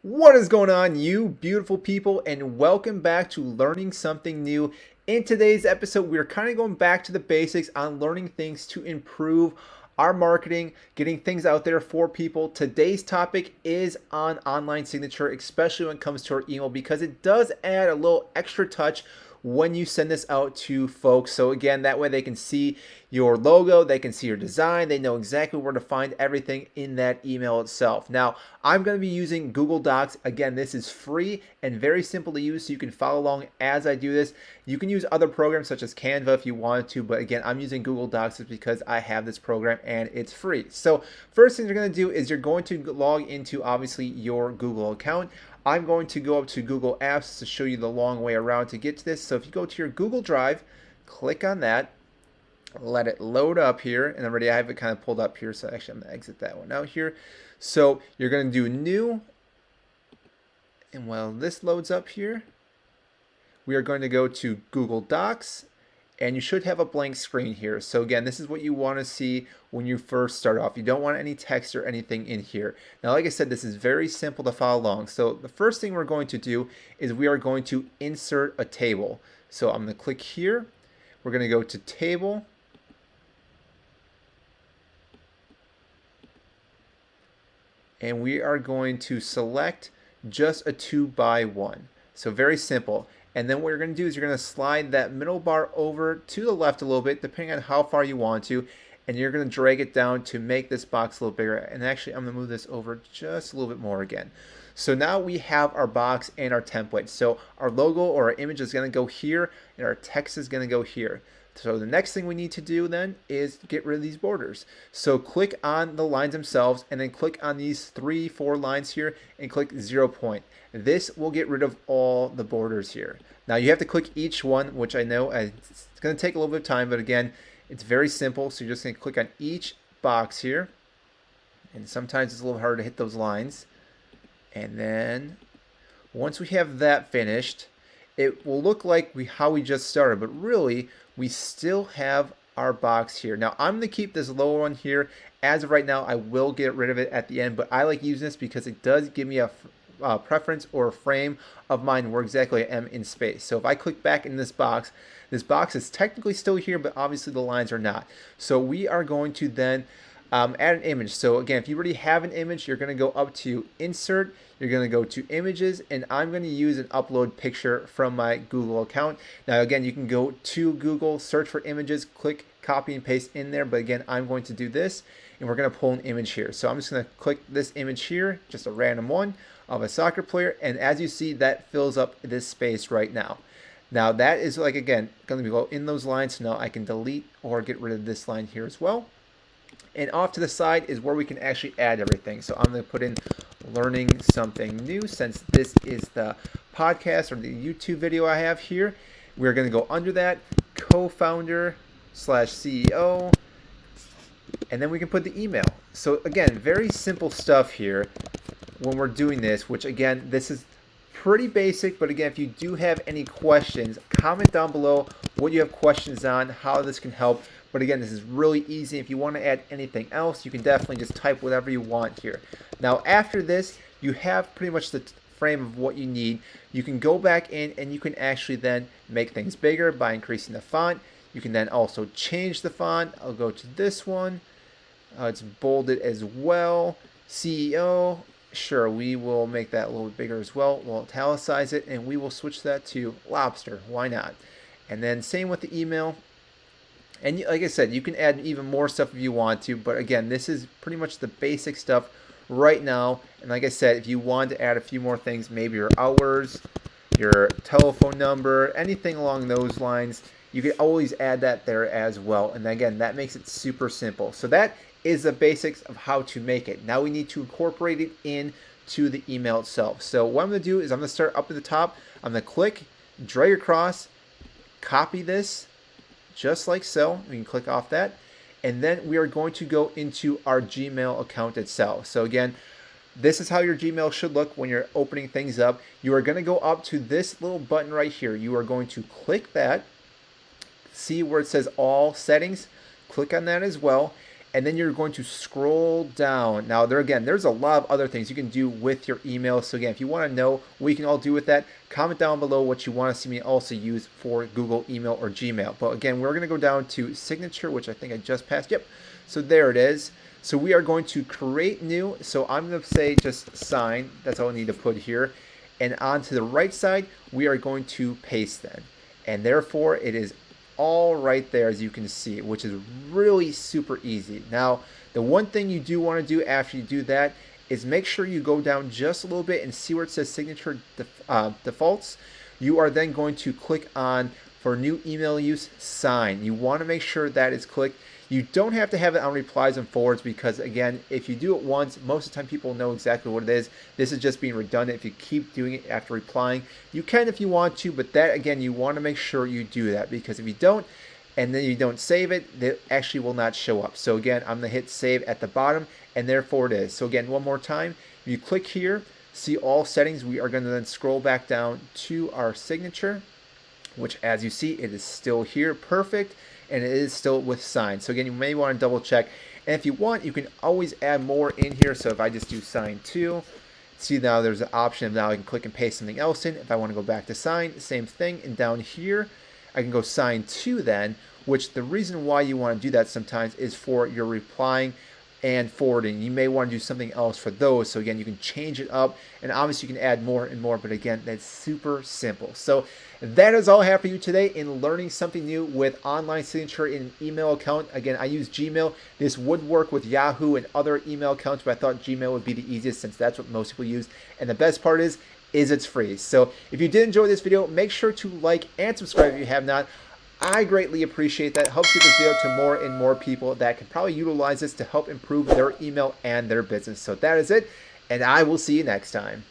What is going on, you beautiful people, and welcome back to Learning Something New. In today's episode, we're kind of going back to the basics on learning things to improve our marketing, getting things out there for people. Today's topic is on online signature, especially when it comes to our email, because it does add a little extra touch when you send this out to folks. So again, that way they can see your logo, they can see your design, they know exactly where to find everything in that email itself. Now, I'm going to be using Google Docs. Again, this is free and very simple to use, so you can follow along as I do this. You can use other programs such as Canva if you wanted to, but again, I'm using Google Docs just because I have this program and it's free. So first thing you're going to do is you're going to log into obviously your Google account. I'm going to go up to Google Apps to show you the long way around to get to this. So if you go to your Google Drive, click on that, let it load up here, and already I have it kind of pulled up here, so actually I'm going to exit that one out here. So you're going to do new, and while this loads up here, we are going to go to Google Docs, and you should have a blank screen here. So again, this is what you want to see when you first start off. You don't want any text or anything in here. Now, like I said, this is very simple to follow along. So the first thing we're going to do is we are going to insert a table. So I'm going to click here. We're going to go to table. And we are going to select just a 2x1. So very simple. And then what you're going to do is you're going to slide that middle bar over to the left a little bit, depending on how far you want to, and you're going to drag it down to make this box a little bigger. And actually, I'm going to move this over just a little bit more again. So now we have our box and our template. So our logo or our image is going to go here, and our text is going to go here. So the next thing we need to do then is get rid of these borders. So click on the lines themselves and then click on these 3-4 lines here and click 0 point. This will get rid of all the borders here. Now you have to click each one, which I know it's going to take a little bit of time, but again, it's very simple. So you're just going to click on each box here. And sometimes it's a little harder to hit those lines. And then once we have that finished, it will look like how we just started, but really we still have our box here. Now I'm going to keep this lower one here. As of right now, I will get rid of it at the end, but I like using this because it does give me a preference or a frame of mine where exactly I am in space. So if I click back in this box is technically still here, but obviously the lines are not. So we are going to then add an image. So again, if you already have an image, you're going to go up to insert, you're going to go to images, and I'm going to use an upload picture from my Google account. Now again, you can go to Google, search for images, click copy and paste in there, but again, I'm going to do this, and we're going to pull an image here. So I'm just going to click this image here, just a random one of a soccer player, and as you see, that fills up this space right now. Now that is, like, again, going to go in those lines, so now I can delete or get rid of this line here as well. And off to the side is where we can actually add everything. So I'm going to put in learning something new, since this is the podcast or the YouTube video I have here. We're going to go under that, co-founder / CEO, and then we can put the email. So again, very simple stuff here when we're doing this, which again, this is pretty basic, but again, if you do have any questions, comment down below what you have questions on, how this can help. But again, this is really easy. If you want to add anything else, you can definitely just type whatever you want here. Now, after this, you have pretty much the frame of what you need. You can go back in and you can actually then make things bigger by increasing the font. You can then also change the font. I'll go to this one. It's bolded as well. CEO. Sure, we will make that a little bit bigger as well. We'll italicize it, and we will switch that to lobster. Why not? And then same with the email. And like I said, you can add even more stuff if you want to. But again, this is pretty much the basic stuff right now. And like I said, if you want to add a few more things, maybe your hours, your telephone number, anything along those lines, you can always add that there as well. And again, that makes it super simple. So that is the basics of how to make it. Now we need to incorporate it into the email itself. So what I'm going to do is I'm going to start up at the top. I'm going to click, drag across, copy this just like so. We can click off that. And then we are going to go into our Gmail account itself. So again, this is how your Gmail should look when you're opening things up. You are going to go up to this little button right here. You are going to click that. See where it says all settings? Click on that as well. and then you're going to scroll down. Now there's a lot of other things you can do with your email. So again, if you want to know what you can all do with that, comment down below what you want to see me also use for Google email or Gmail. But again, we're going to go down to signature, which I think I just passed. Yep. So there it is. So we are going to create new. So I'm going to say just sign. That's all I need to put here. And onto the right side, we are going to paste then. And therefore it is all right there, as you can see, which is really super easy. Now, the one thing you do want to do after you do that is make sure you go down just a little bit and see where it says signature defaults. You are then going to click on for new email use, sign. You want to make sure that is clicked. You don't have to have it on replies and forwards because, again, if you do it once, most of the time people know exactly what it is. This is just being redundant. If you keep doing it after replying, you can if you want to, but that, again, you want to make sure you do that because if you don't, and then you don't save it, it actually will not show up. So again, I'm going to hit save at the bottom, and therefore it is. So again, one more time, if you click here, see all settings, we are going to then scroll back down to our signature, which as you see, it is still here, perfect, and it is still with sign. So again, you may want to double check. And if you want, you can always add more in here. So if I just do sign 2, see now there's an option of now I can click and paste something else in. If I want to go back to sign, same thing. And down here, I can go sign 2 then, which the reason why you want to do that sometimes is for your replying and forwarding. You may want to do something else for those. So again, you can change it up and obviously you can add more and more, but again, that's super simple. So that is all I have for you today in learning something new with online signature in an email account. Again, I use Gmail. This would work with Yahoo and other email accounts, but I thought Gmail would be the easiest since that's what most people use. And the best part is it's free. So if you did enjoy this video, make sure to like and subscribe if you have not. I greatly appreciate that. It helps get this video to more and more people that can probably utilize this to help improve their email and their business. So that is it, and I will see you next time.